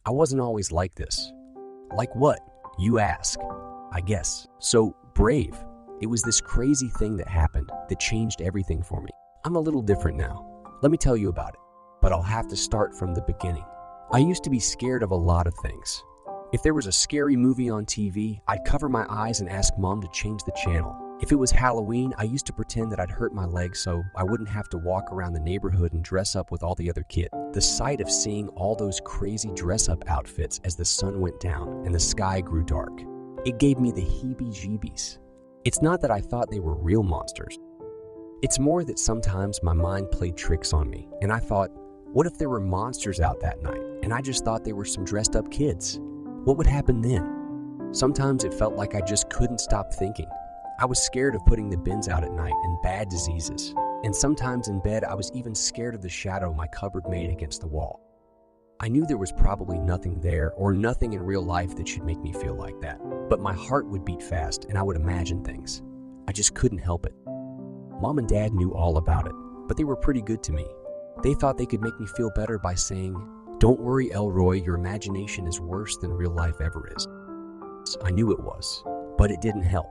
I wasn't always like this. Like what? You ask. I guess. So, brave. It was this crazy thing that happened that changed everything for me. I'm a little different now. Let me tell you about it. But I'll have to start from the beginning. I used to be scared of a lot of things. If there was a scary movie on TV, I'd cover my eyes and ask Mom to change the channel. If it was Halloween, I used to pretend that I'd hurt my leg so I wouldn't have to walk around the neighborhood and dress up with all the other kids. The sight of seeing all those crazy dress-up outfits as the sun went down and the sky grew dark, it gave me the heebie-jeebies. It's not that I thought they were real monsters. It's more that sometimes my mind played tricks on me, and I thought, what if there were monsters out that night, and I just thought they were some dressed-up kids? What would happen then? Sometimes it felt like I just couldn't stop thinking. I was scared of putting the bins out at night and bad diseases. And sometimes in bed, I was even scared of the shadow my cupboard made against the wall. I knew there was probably nothing there or nothing in real life that should make me feel like that. But my heart would beat fast and I would imagine things. I just couldn't help it. Mom and Dad knew all about it, but they were pretty good to me. They thought they could make me feel better by saying, "Don't worry, Elroy, your imagination is worse than real life ever is." I knew it was, but it didn't help.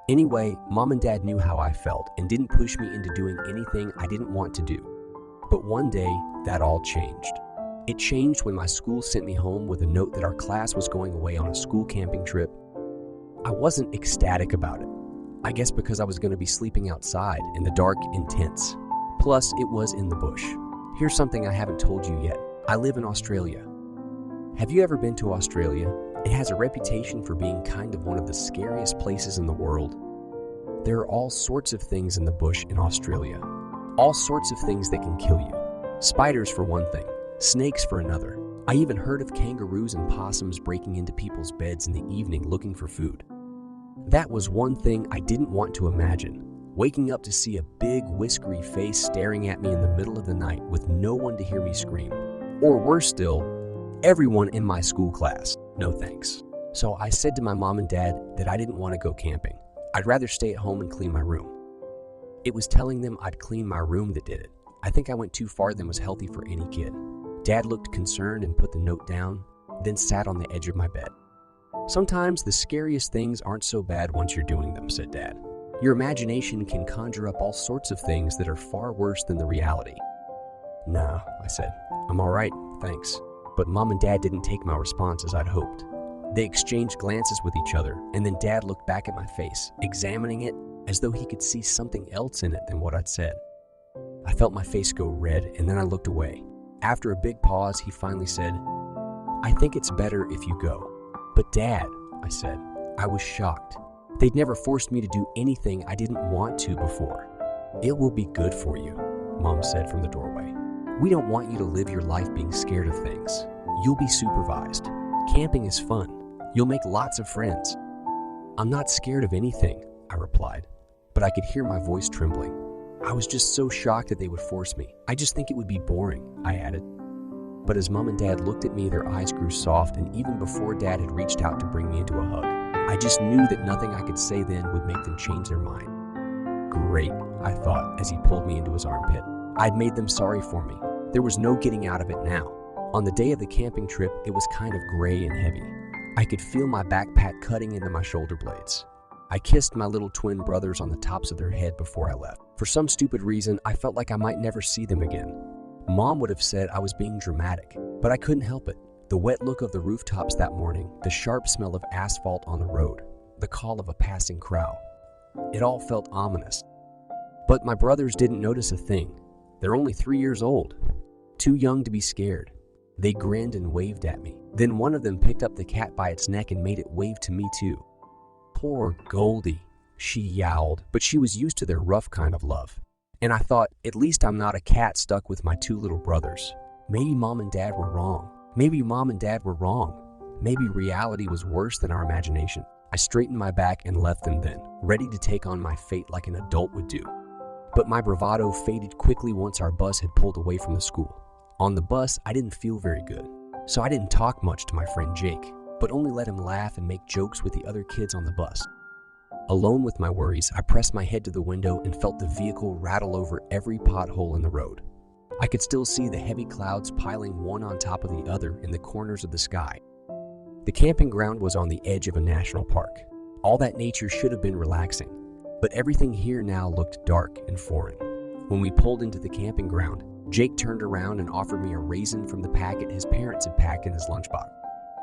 Anyway, Mom and Dad knew how I felt and didn't push me into doing anything I didn't want to do. But one day, that all changed. It changed when my school sent me home with a note that our class was going away on a school camping trip. I wasn't ecstatic about it. I guess because I was going to be sleeping outside in the dark in tents. Plus, it was in the bush. Here's something I haven't told you yet. I live in Australia. Have you ever been to Australia? It has a reputation for being kind of one of the scariest places in the world. There are all sorts of things in the bush in Australia. All sorts of things that can kill you. Spiders for one thing, snakes for another. I even heard of kangaroos and possums breaking into people's beds in the evening looking for food. That was one thing I didn't want to imagine. Waking up to see a big, whiskery face staring at me in the middle of the night with no one to hear me scream. Or worse still, everyone in my school class. No thanks. So I said to my mom and dad that I didn't want to go camping. I'd rather stay at home and clean my room. It was telling them I'd clean my room that did it. I think I went too far than was healthy for any kid. Dad looked concerned and put the note down, then sat on the edge of my bed. Sometimes the scariest things aren't so bad once you're doing them, said Dad. Your imagination can conjure up all sorts of things that are far worse than the reality. No, I said. I'm all right, thanks. But Mom and Dad didn't take my response as I'd hoped. They exchanged glances with each other, and then Dad looked back at my face, examining it as though he could see something else in it than what I'd said. I felt my face go red, and then I looked away. After a big pause, he finally said, "I think it's better if you go." "But Dad," I said. I was shocked. They'd never forced me to do anything I didn't want to before. "It will be good for you," Mom said from the doorway. "We don't want you to live your life being scared of things. You'll be supervised. Camping is fun. You'll make lots of friends." "I'm not scared of anything," I replied, but I could hear my voice trembling. I was just so shocked that they would force me. "I just think it would be boring," I added. But as Mom and Dad looked at me, their eyes grew soft, and even before Dad had reached out to bring me into a hug, I just knew that nothing I could say then would make them change their mind. Great, I thought as he pulled me into his armpit. I'd made them sorry for me. There was no getting out of it now. On the day of the camping trip, it was kind of gray and heavy. I could feel my backpack cutting into my shoulder blades. I kissed my little twin brothers on the tops of their head before I left. For some stupid reason, I felt like I might never see them again. Mom would have said I was being dramatic, but I couldn't help it. The wet look of the rooftops that morning, the sharp smell of asphalt on the road, the call of a passing crow. It all felt ominous. But my brothers didn't notice a thing. They're only 3 years old, too young to be scared. They grinned and waved at me. Then one of them picked up the cat by its neck and made it wave to me too. Poor Goldie, she yowled, but she was used to their rough kind of love. And I thought, at least I'm not a cat stuck with my 2 little brothers. Maybe Mom and Dad were wrong. Maybe reality was worse than our imagination. I straightened my back and left them then, ready to take on my fate like an adult would do. But my bravado faded quickly once our bus had pulled away from the school. On the bus, I didn't feel very good, so I didn't talk much to my friend Jake, but only let him laugh and make jokes with the other kids on the bus. Alone with my worries, I pressed my head to the window and felt the vehicle rattle over every pothole in the road. I could still see the heavy clouds piling one on top of the other in the corners of the sky. The camping ground was on the edge of a national park. All that nature should have been relaxing, but everything here now looked dark and foreign. When we pulled into the camping ground, Jake turned around and offered me a raisin from the packet his parents had packed in his lunchbox.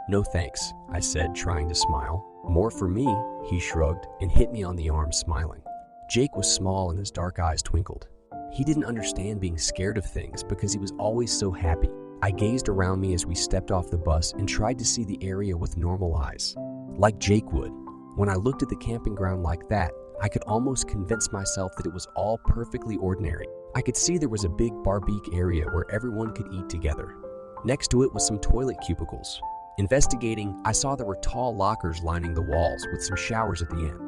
"No thanks," I said, trying to smile. "More for me," he shrugged and hit me on the arm, smiling. Jake was small and his dark eyes twinkled. He didn't understand being scared of things because he was always so happy. I gazed around me as we stepped off the bus and tried to see the area with normal eyes, like Jake would. When I looked at the camping ground like that, I could almost convince myself that it was all perfectly ordinary. I could see there was a big barbecue area where everyone could eat together. Next to it was some toilet cubicles. Investigating, I saw there were tall lockers lining the walls with some showers at the end.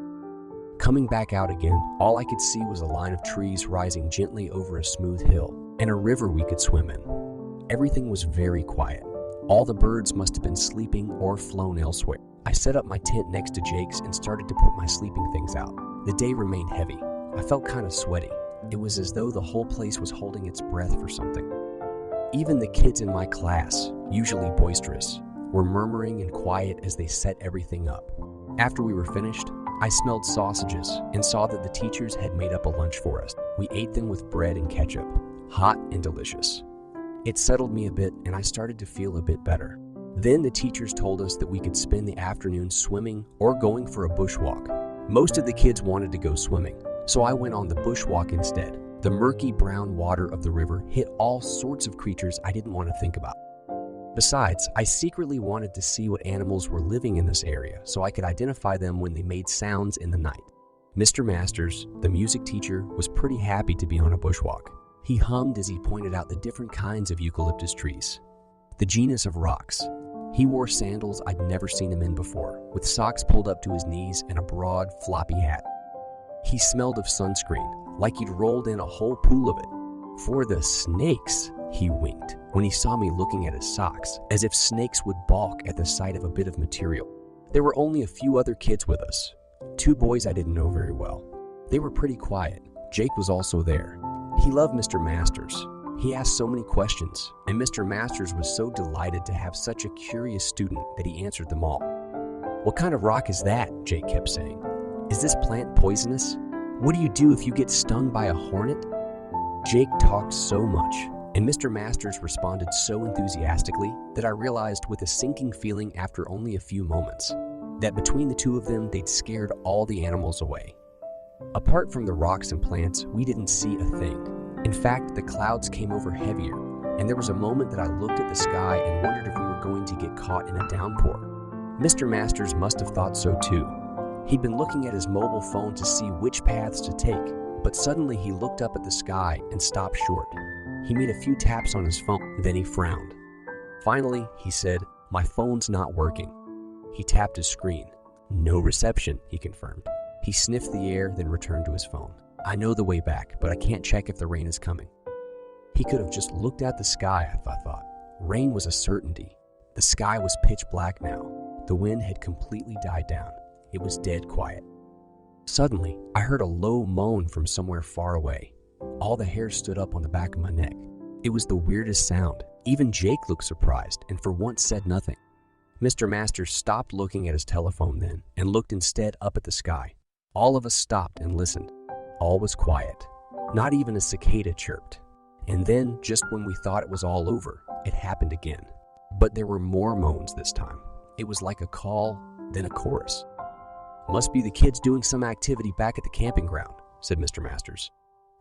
Coming back out again, all I could see was a line of trees rising gently over a smooth hill and a river we could swim in. Everything was very quiet. All the birds must have been sleeping or flown elsewhere. I set up my tent next to Jake's and started to put my sleeping things out. The day remained heavy. I felt kind of sweaty. It was as though the whole place was holding its breath for something. Even the kids in my class, usually boisterous, were murmuring and quiet as they set everything up. After we were finished, I smelled sausages and saw that the teachers had made up a lunch for us. We ate them with bread and ketchup, hot and delicious. It settled me a bit and I started to feel a bit better. Then the teachers told us that we could spend the afternoon swimming or going for a bushwalk. Most of the kids wanted to go swimming, so I went on the bushwalk instead. The murky brown water of the river hit all sorts of creatures I didn't want to think about. Besides, I secretly wanted to see what animals were living in this area so I could identify them when they made sounds in the night. Mr. Masters, the music teacher, was pretty happy to be on a bushwalk. He hummed as he pointed out the different kinds of eucalyptus trees, the genus of rocks. He wore sandals I'd never seen him in before, with socks pulled up to his knees and a broad, floppy hat. He smelled of sunscreen, like he'd rolled in a whole pool of it. "For the snakes," he winked when he saw me looking at his socks, as if snakes would balk at the sight of a bit of material. There were only a few other kids with us, 2 boys I didn't know very well. They were pretty quiet. Jake was also there. He loved Mr. Masters. He asked so many questions, and Mr. Masters was so delighted to have such a curious student that he answered them all. "What kind of rock is that?" Jake kept saying. "Is this plant poisonous? What do you do if you get stung by a hornet?" Jake talked so much, and Mr. Masters responded so enthusiastically that I realized with a sinking feeling after only a few moments that between the two of them they'd scared all the animals away. Apart from the rocks and plants, we didn't see a thing. In fact, the clouds came over heavier, and there was a moment that I looked at the sky and wondered if we were going to get caught in a downpour. Mr. Masters must have thought so too. He'd been looking at his mobile phone to see which paths to take, but suddenly he looked up at the sky and stopped short. He made a few taps on his phone, then he frowned. Finally, he said, "My phone's not working." He tapped his screen. "No reception," he confirmed. He sniffed the air, then returned to his phone. "I know the way back, but I can't check if the rain is coming." He could have just looked at the sky, I thought. Rain was a certainty. The sky was pitch black now. The wind had completely died down. It was dead quiet. Suddenly, I heard a low moan from somewhere far away. All the hair stood up on the back of my neck. It was the weirdest sound. Even Jake looked surprised and for once said nothing. Mr. Masters stopped looking at his telephone then and looked instead up at the sky. All of us stopped and listened. All was quiet. Not even a cicada chirped. And then, just when we thought it was all over, it happened again. But there were more moans this time. It was like a call, then a chorus. "Must be the kids doing some activity back at the camping ground," said Mr. Masters.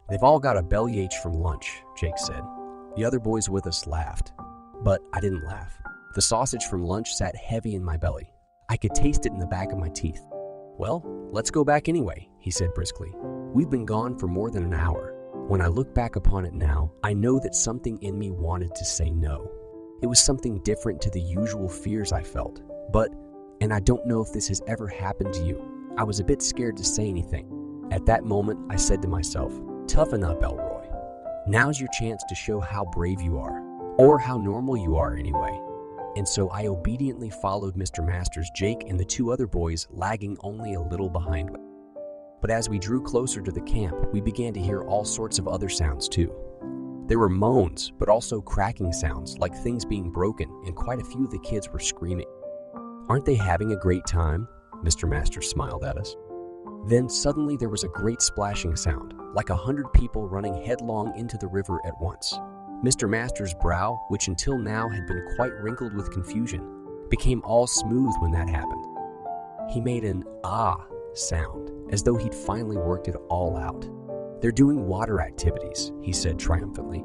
"They've all got a bellyache from lunch," Jake said. The other boys with us laughed. But I didn't laugh. The sausage from lunch sat heavy in my belly. I could taste it in the back of my teeth. "Well, let's go back anyway," he said briskly. "We've been gone for more than an hour. When I look back upon it now, I know that something in me wanted to say no. It was something different to the usual fears I felt. But, and I don't know if this has ever happened to you, I was a bit scared to say anything. At that moment, I said to myself, toughen up, Elroy. Now's your chance to show how brave you are, or how normal you are anyway. And so I obediently followed Mr. Masters, Jake, and the two other boys, lagging only a little behind. But as we drew closer to the camp, we began to hear all sorts of other sounds too. There were moans, but also cracking sounds like things being broken, and quite a few of the kids were screaming. "Aren't they having a great time?" Mr. Masters smiled at us. Then suddenly there was a great splashing sound, like 100 people running headlong into the river at once. Mr. Masters' brow, which until now had been quite wrinkled with confusion, became all smooth when that happened. He made an "ah" sound, as though he'd finally worked it all out. "They're doing water activities," he said triumphantly.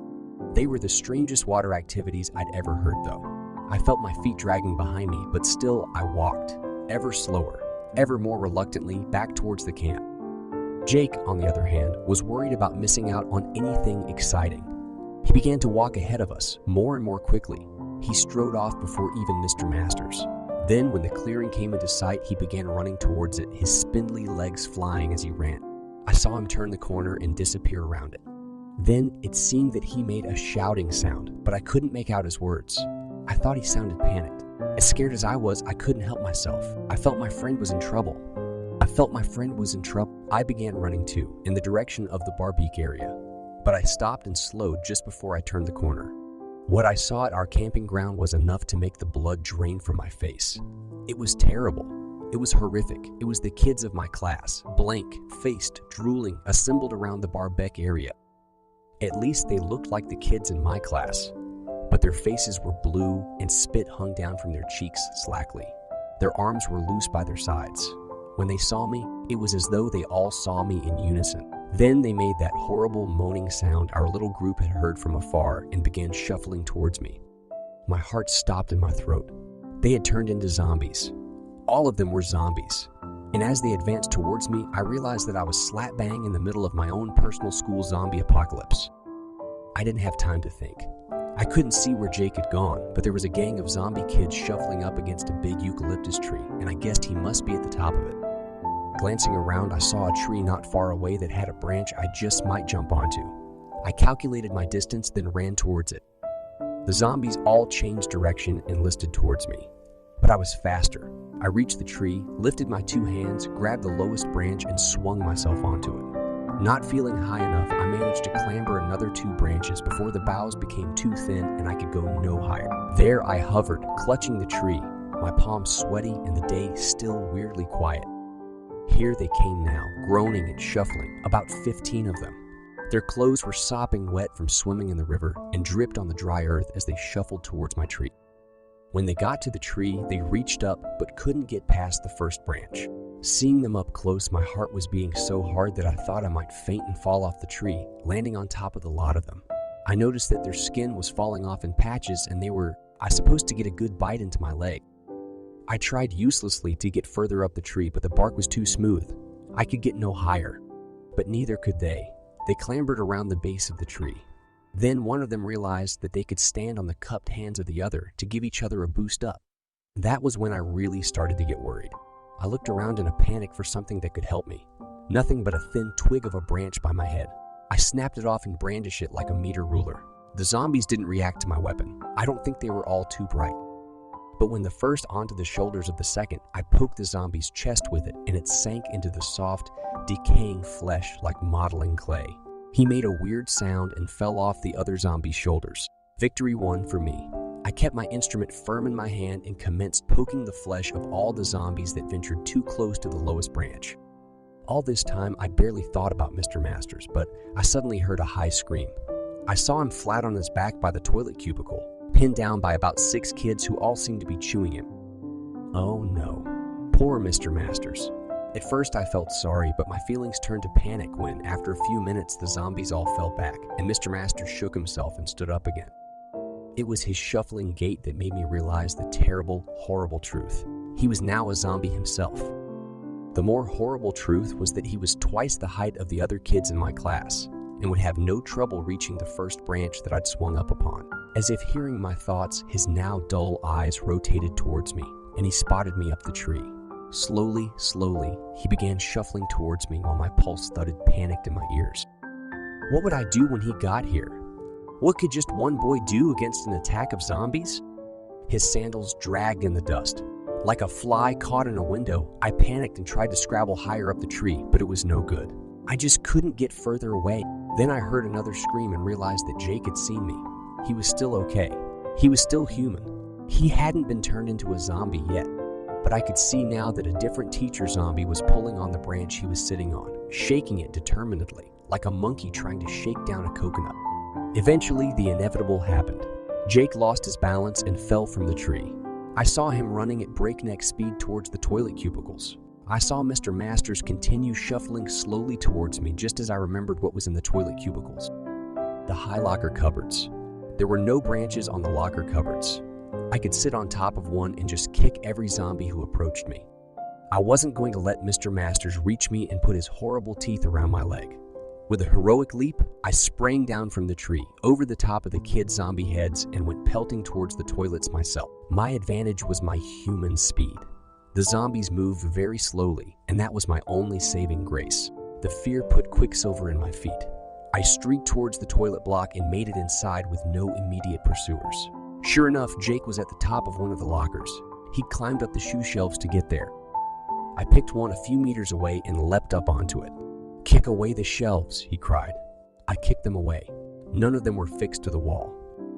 They were the strangest water activities I'd ever heard, though. I felt my feet dragging behind me, but still I walked, ever slower, ever more reluctantly, back towards the camp. Jake, on the other hand, was worried about missing out on anything exciting. He began to walk ahead of us, more and more quickly. He strode off before even Mr. Masters. Then, when the clearing came into sight, he began running towards it, his spindly legs flying as he ran. I saw him turn the corner and disappear around it. Then, it seemed that he made a shouting sound, but I couldn't make out his words. I thought he sounded panicked. As scared as I was, I couldn't help myself. I felt my friend was in trouble. I began running too, in the direction of the Barbeak area. But I stopped and slowed just before I turned the corner. What I saw at our camping ground was enough to make the blood drain from my face. It was terrible. It was horrific. It was the kids of my class, blank-faced, drooling, assembled around the Barbeak area. At least they looked like the kids in my class. But their faces were blue and spit hung down from their cheeks slackly. Their arms were loose by their sides. When they saw me, it was as though they all saw me in unison. Then they made that horrible moaning sound our little group had heard from afar and began shuffling towards me. My heart stopped in my throat. They had turned into zombies. All of them were zombies. And as they advanced towards me, I realized that I was slap bang in the middle of my own personal school zombie apocalypse. I didn't have time to think. I couldn't see where Jake had gone, but there was a gang of zombie kids shuffling up against a big eucalyptus tree, and I guessed he must be at the top of it. Glancing around, I saw a tree not far away that had a branch I just might jump onto. I calculated my distance, then ran towards it. The zombies all changed direction and listed towards me. But I was faster. I reached the tree, lifted my two hands, grabbed the lowest branch, and swung myself onto it. Not feeling high enough, I managed to clamber another 2 branches before the boughs became too thin and I could go no higher. There I hovered, clutching the tree, my palms sweaty and the day still weirdly quiet. Here they came now, groaning and shuffling, about 15 of them. Their clothes were sopping wet from swimming in the river and dripped on the dry earth as they shuffled towards my tree. When they got to the tree, they reached up but couldn't get past the first branch. Seeing them up close, my heart was beating so hard that I thought I might faint and fall off the tree, landing on top of the lot of them. I noticed that their skin was falling off in patches and they were, supposed to get a good bite into my leg. I tried uselessly to get further up the tree, but the bark was too smooth. I could get no higher, but neither could they. They clambered around the base of the tree. Then one of them realized that they could stand on the cupped hands of the other to give each other a boost up. That was when I really started to get worried. I looked around in a panic for something that could help me. Nothing but a thin twig of a branch by my head. I snapped it off and brandished it like a meter ruler. The zombies didn't react to my weapon. I don't think they were all too bright. But when the first onto the shoulders of the second, I poked the zombie's chest with it and it sank into the soft, decaying flesh like modeling clay. He made a weird sound and fell off the other zombie's shoulders. Victory won for me. I kept my instrument firm in my hand and commenced poking the flesh of all the zombies that ventured too close to the lowest branch. All this time, I barely thought about Mr. Masters, but I suddenly heard a high scream. I saw him flat on his back by the toilet cubicle, pinned down by about 6 kids who all seemed to be chewing him. Oh no, poor Mr. Masters. At first I felt sorry, but my feelings turned to panic when, after a few minutes, the zombies all fell back, and Mr. Masters shook himself and stood up again. It was his shuffling gait that made me realize the terrible, horrible truth. He was now a zombie himself. The more horrible truth was that he was twice the height of the other kids in my class, and would have no trouble reaching the first branch that I'd swung up upon. As if hearing my thoughts, his now dull eyes rotated towards me, and he spotted me up the tree. Slowly, he began shuffling towards me while my pulse thudded panicked in my ears. What would I do when he got here? What could just one boy do against an attack of zombies? His sandals dragged in the dust. Like a fly caught in a window, I panicked and tried to scrabble higher up the tree, but it was no good. I just couldn't get further away. Then I heard another scream and realized that Jake had seen me. He was still okay. He was still human. He hadn't been turned into a zombie yet, but I could see now that a different teacher zombie was pulling on the branch he was sitting on, shaking it determinedly, like a monkey trying to shake down a coconut. Eventually, the inevitable happened. Jake lost his balance and fell from the tree. I saw him running at breakneck speed towards the toilet cubicles. I saw Mr. Masters continue shuffling slowly towards me just as I remembered what was in the toilet cubicles. The high locker cupboards. There were no branches on the locker cupboards. I could sit on top of one and just kick every zombie who approached me. I wasn't going to let Mr. Masters reach me and put his horrible teeth around my leg. With a heroic leap, I sprang down from the tree, over the top of the kids' zombie heads, and went pelting towards the toilets myself. My advantage was my human speed. The zombies moved very slowly, and that was my only saving grace. The fear put quicksilver in my feet. I streaked towards the toilet block and made it inside with no immediate pursuers. Sure enough, Jake was at the top of one of the lockers. He'd climbed up the shoe shelves to get there. I picked one a few meters away and leapt up onto it. "Kick away the shelves," he cried. I kicked them away. None of them were fixed to the wall.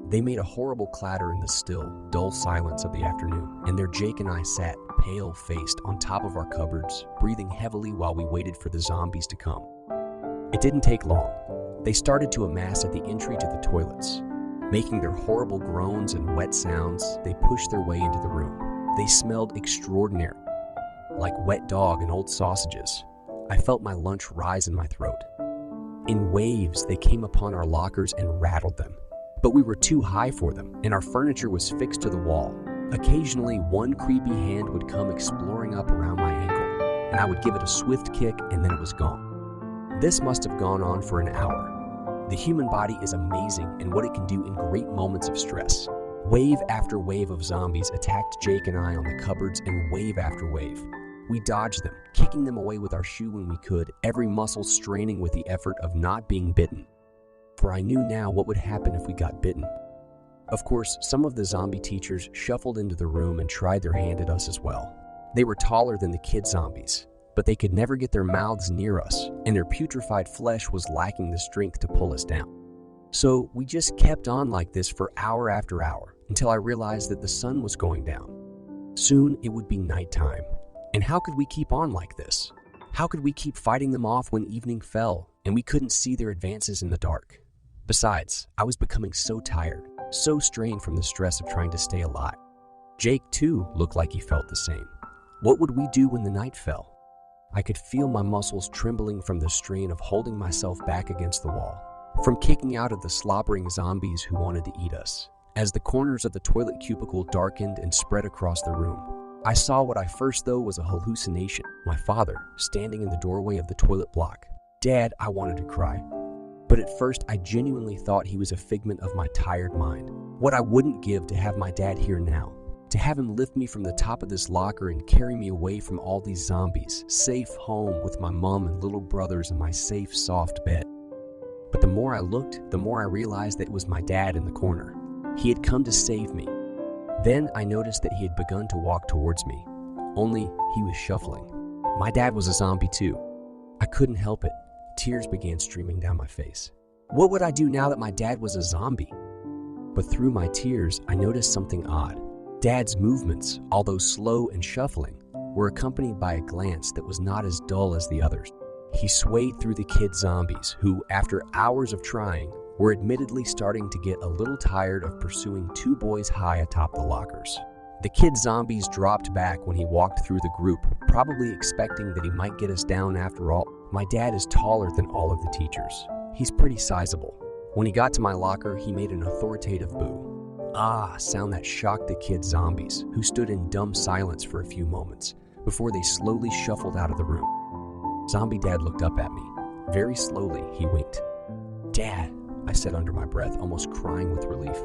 They made a horrible clatter in the still, dull silence of the afternoon, and there Jake and I sat, pale-faced, on top of our cupboards, breathing heavily while we waited for the zombies to come. It didn't take long. They started to amass at the entry to the toilets. Making their horrible groans and wet sounds, they pushed their way into the room. They smelled extraordinary, like wet dog and old sausages. I felt my lunch rise in my throat. In waves, they came upon our lockers and rattled them. But we were too high for them, and our furniture was fixed to the wall. Occasionally, one creepy hand would come exploring up around my ankle, and I would give it a swift kick, and then it was gone. This must have gone on for an hour. The human body is amazing in what it can do in great moments of stress. Wave after wave of zombies attacked Jake and I on the cupboards, and wave after wave. We dodged them, kicking them away with our shoe when we could, every muscle straining with the effort of not being bitten. For I knew now what would happen if we got bitten. Of course, some of the zombie teachers shuffled into the room and tried their hand at us as well. They were taller than the kid zombies, but they could never get their mouths near us, and their putrefied flesh was lacking the strength to pull us down. So we just kept on like this for hour after hour, until I realized that the sun was going down. Soon it would be nighttime. And how could we keep on like this? How could we keep fighting them off when evening fell and we couldn't see their advances in the dark? Besides, I was becoming so tired, so strained from the stress of trying to stay alive. Jake, too, looked like he felt the same. What would we do when the night fell? I could feel my muscles trembling from the strain of holding myself back against the wall, from kicking out of the slobbering zombies who wanted to eat us. As the corners of the toilet cubicle darkened and spread across the room, I saw what I first thought was a hallucination. My father, standing in the doorway of the toilet block. Dad, I wanted to cry. But at first, I genuinely thought he was a figment of my tired mind. What I wouldn't give to have my dad here now. To have him lift me from the top of this locker and carry me away from all these zombies, safe home with my mom and little brothers in my safe, soft bed. But the more I looked, the more I realized that it was my dad in the corner. He had come to save me. Then I noticed that he had begun to walk towards me, only he was shuffling. My dad was a zombie too. I couldn't help it. Tears began streaming down my face. What would I do now that my dad was a zombie? But through my tears, I noticed something odd. Dad's movements, although slow and shuffling, were accompanied by a glance that was not as dull as the others. He swayed through the kid zombies who, after hours of trying, were admittedly starting to get a little tired of pursuing two boys high atop the lockers. The kid zombies dropped back when he walked through the group, probably expecting that he might get us down after all. My dad is taller than all of the teachers. He's pretty sizable. When he got to my locker, he made an authoritative boo. Sound that shocked the kid zombies, who stood in dumb silence for a few moments, before they slowly shuffled out of the room. Zombie Dad looked up at me. Very slowly, he winked. "Dad," I said under my breath, almost crying with relief.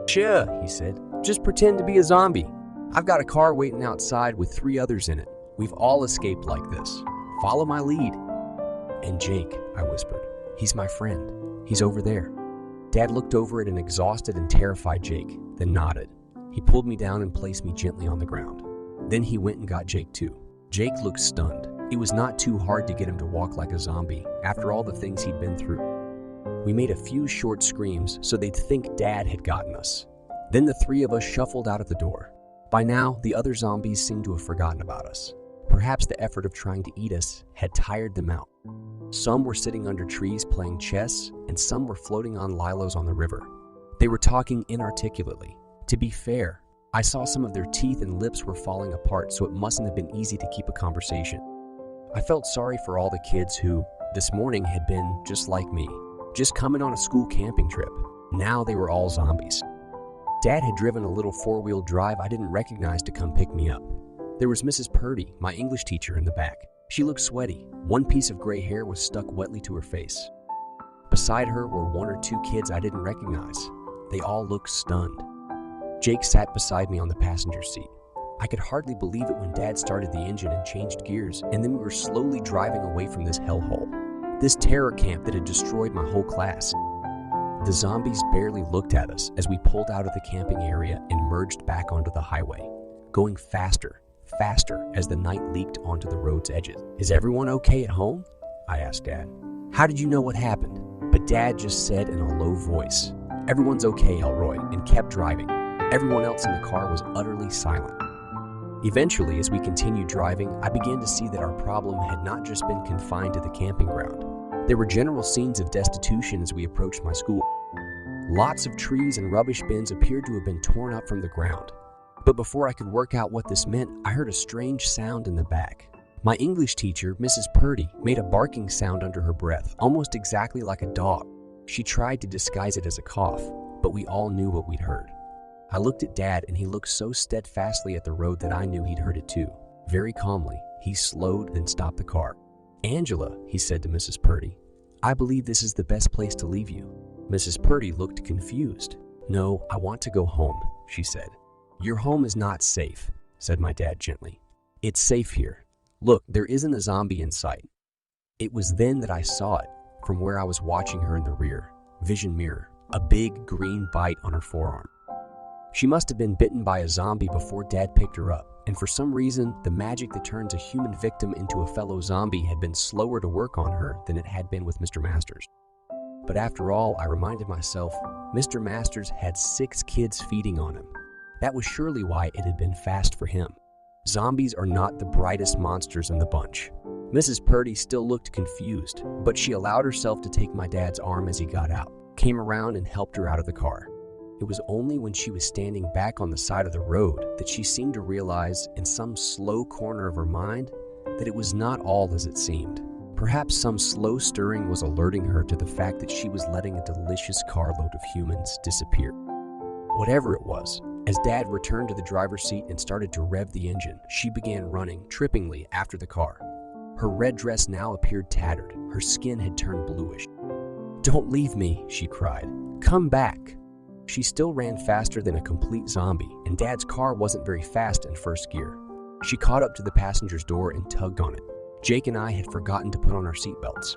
"Sure," he said. "Just pretend to be a zombie. I've got a car waiting outside with 3 others in it. We've all escaped like this. Follow my lead." "And Jake," I whispered. "He's my friend. He's over there." Dad looked over at an exhausted and terrified Jake, then nodded. He pulled me down and placed me gently on the ground. Then he went and got Jake too. Jake looked stunned. It was not too hard to get him to walk like a zombie after all the things he'd been through. We made a few short screams so they'd think Dad had gotten us. Then the three of us shuffled out of the door. By now, the other zombies seemed to have forgotten about us. Perhaps the effort of trying to eat us had tired them out. Some were sitting under trees playing chess, and some were floating on lilos on the river. They were talking inarticulately. To be fair, I saw some of their teeth and lips were falling apart, so it mustn't have been easy to keep a conversation. I felt sorry for all the kids who, this morning, had been just like me, just coming on a school camping trip. Now they were all zombies. Dad had driven a little four-wheel drive I didn't recognize to come pick me up. There was Mrs. Purdy, my English teacher, in the back. She looked sweaty. One piece of gray hair was stuck wetly to her face. Beside her were one or two kids I didn't recognize. They all looked stunned. Jake sat beside me on the passenger seat. I could hardly believe it when Dad started the engine and changed gears, and then we were slowly driving away from this hellhole, this terror camp that had destroyed my whole class. The zombies barely looked at us as we pulled out of the camping area and merged back onto the highway, going faster as the night leaked onto the road's edges. "Is everyone okay at home?" I asked Dad. "How did you know what happened?" But Dad just said in a low voice, "Everyone's okay, Elroy," and kept driving. Everyone else in the car was utterly silent. Eventually, as we continued driving, I began to see that our problem had not just been confined to the camping ground. There were general scenes of destitution as we approached my school. Lots of trees and rubbish bins appeared to have been torn up from the ground. But before I could work out what this meant, I heard a strange sound in the back. My English teacher, Mrs. Purdy, made a barking sound under her breath, almost exactly like a dog. She tried to disguise it as a cough, but we all knew what we'd heard. I looked at Dad, and he looked so steadfastly at the road that I knew he'd heard it too. Very calmly, he slowed, then stopped the car. "Angela," he said to Mrs. Purdy, "I believe this is the best place to leave you." Mrs. Purdy looked confused. "No, I want to go home," she said. "Your home is not safe," said my dad gently. "It's safe here. Look, there isn't a zombie in sight." It was then that I saw it, from where I was watching her in the rear vision mirror, a big green bite on her forearm. She must have been bitten by a zombie before Dad picked her up, and for some reason, the magic that turns a human victim into a fellow zombie had been slower to work on her than it had been with Mr. Masters. But after all, I reminded myself, Mr. Masters had 6 kids feeding on him. That was surely why it had been fast for him. Zombies are not the brightest monsters in the bunch. Mrs. Purdy still looked confused, but she allowed herself to take my dad's arm as he got out, came around and helped her out of the car. It was only when she was standing back on the side of the road that she seemed to realize in some slow corner of her mind that it was not all as it seemed. Perhaps some slow stirring was alerting her to the fact that she was letting a delicious carload of humans disappear. Whatever it was, as Dad returned to the driver's seat and started to rev the engine, she began running, trippingly, after the car. Her red dress now appeared tattered. Her skin had turned bluish. "Don't leave me," she cried. "Come back." She still ran faster than a complete zombie, and Dad's car wasn't very fast in first gear. She caught up to the passenger's door and tugged on it. Jake and I had forgotten to put on our seatbelts.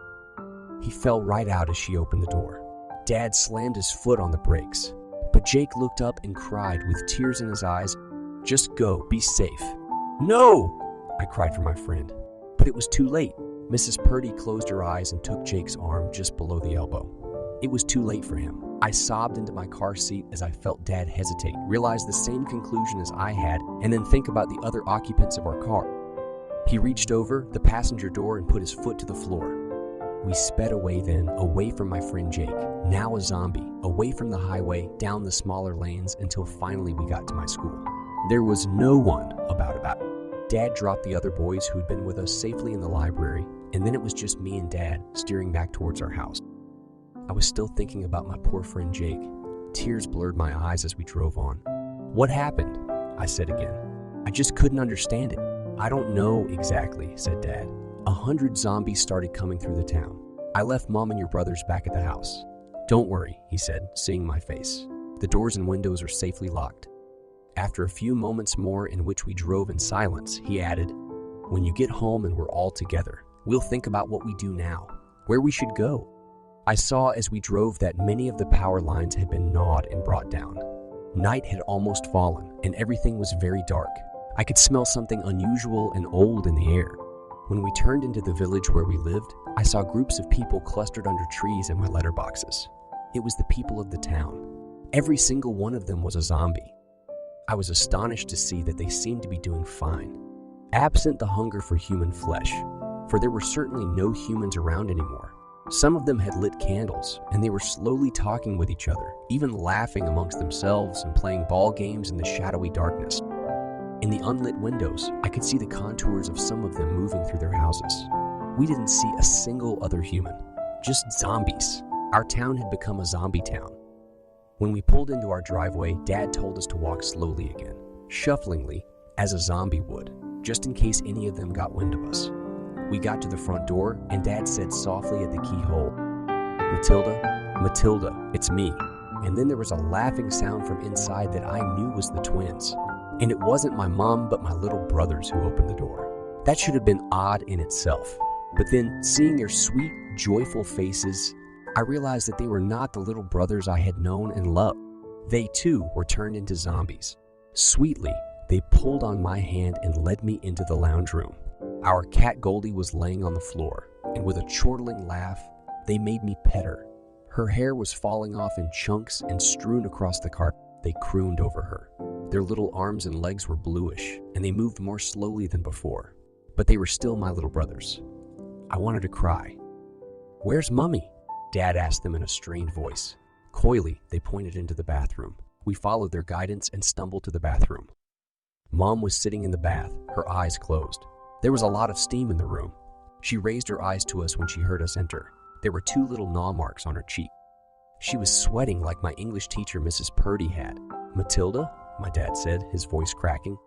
He fell right out as she opened the door. Dad slammed his foot on the brakes, but Jake looked up and cried with tears in his eyes, "Just go, be safe." "No!" I cried for my friend, but it was too late. Mrs. Purdy closed her eyes and took Jake's arm just below the elbow. It was too late for him. I sobbed into my car seat as I felt Dad hesitate, realize the same conclusion as I had, and then think about the other occupants of our car. He reached over the passenger door and put his foot to the floor. We sped away then, away from my friend Jake, now a zombie, away from the highway, down the smaller lanes until finally we got to my school. There was no one about. Dad dropped the other boys who'd been with us safely in the library, and then it was just me and Dad steering back towards our house. I was still thinking about my poor friend Jake. Tears blurred my eyes as we drove on. "What happened?" I said again. I just couldn't understand it. "I don't know exactly," said Dad. 100 zombies started coming through the town. I left Mom and your brothers back at the house. "Don't worry," he said, seeing my face. "The doors and windows are safely locked." After a few moments more in which we drove in silence, he added, "When you get home and we're all together, we'll think about what we do now, where we should go." I saw as we drove that many of the power lines had been gnawed and brought down. Night had almost fallen, and everything was very dark. I could smell something unusual and old in the air. When we turned into the village where we lived, I saw groups of people clustered under trees in my letterboxes. It was the people of the town. Every single one of them was a zombie. I was astonished to see that they seemed to be doing fine, absent the hunger for human flesh, for there were certainly no humans around anymore. Some of them had lit candles, and they were slowly talking with each other, even laughing amongst themselves and playing ball games in the shadowy darkness. In the unlit windows, I could see the contours of some of them moving through their houses. We didn't see a single other human, just zombies. Our town had become a zombie town. When we pulled into our driveway, Dad told us to walk slowly again, shufflingly, as a zombie would, just in case any of them got wind of us. We got to the front door, and Dad said softly at the keyhole, "Matilda, Matilda, it's me." And then there was a laughing sound from inside that I knew was the twins. And it wasn't my mom, but my little brothers who opened the door. That should have been odd in itself. But then, seeing their sweet, joyful faces, I realized that they were not the little brothers I had known and loved. They too were turned into zombies. Sweetly, they pulled on my hand and led me into the lounge room. Our cat Goldie was laying on the floor, and with a chortling laugh, they made me pet her. Her hair was falling off in chunks and strewn across the carpet. They crooned over her. Their little arms and legs were bluish, and they moved more slowly than before. But they were still my little brothers. I wanted to cry. "Where's Mummy?" Dad asked them in a strained voice. Coyly, they pointed into the bathroom. We followed their guidance and stumbled to the bathroom. Mom was sitting in the bath, her eyes closed. There was a lot of steam in the room. She raised her eyes to us when she heard us enter. There were 2 little gnaw marks on her cheek. She was sweating like my English teacher, Mrs. Purdy, had. "Matilda," my dad said, his voice cracking.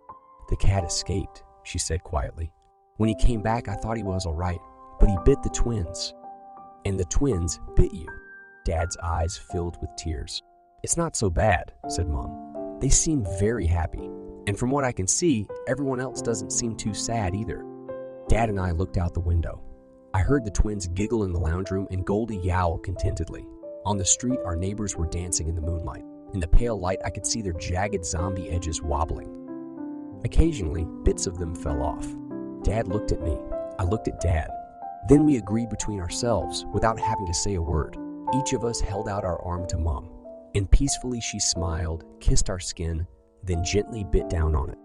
"The cat escaped," she said quietly. "When he came back, I thought he was all right, but he bit the twins." "And the twins bit you?" Dad's eyes filled with tears. "It's not so bad," said Mom. "They seem very happy. And from what I can see, everyone else doesn't seem too sad either." Dad and I looked out the window. I heard the twins giggle in the lounge room and Goldie yowl contentedly. On the street, our neighbors were dancing in the moonlight. In the pale light, I could see their jagged zombie edges wobbling. Occasionally, bits of them fell off. Dad looked at me. I looked at Dad. Then we agreed between ourselves, without having to say a word. Each of us held out our arm to Mom, and peacefully she smiled, kissed our skin, then gently bit down on it.